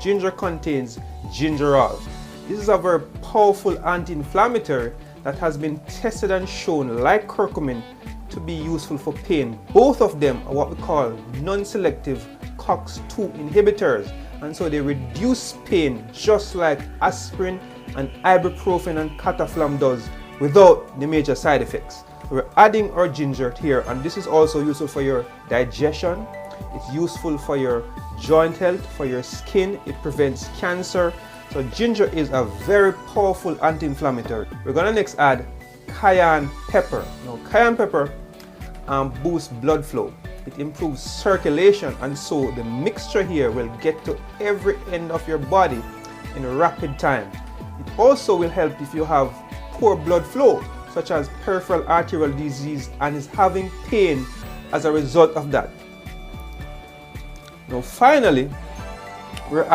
Ginger contains gingerol. This is a very powerful anti-inflammatory that has been tested and shown, like curcumin, to be useful for pain. Both of them are what we call non-selective COX-2 inhibitors, and so they reduce pain just like aspirin and ibuprofen and cataflam does, without the major side effects. We're adding our ginger here, and this is also useful for your digestion. It's useful for your joint health, for your skin. It prevents cancer. So ginger is a very powerful anti-inflammatory. We're gonna next add cayenne pepper. Now cayenne pepper boosts blood flow. It improves circulation, and so the mixture here will get to every end of your body in a rapid time. It also will help if you have poor blood flow, such as peripheral arterial disease, and is having pain as a result of that. Now finally, we're adding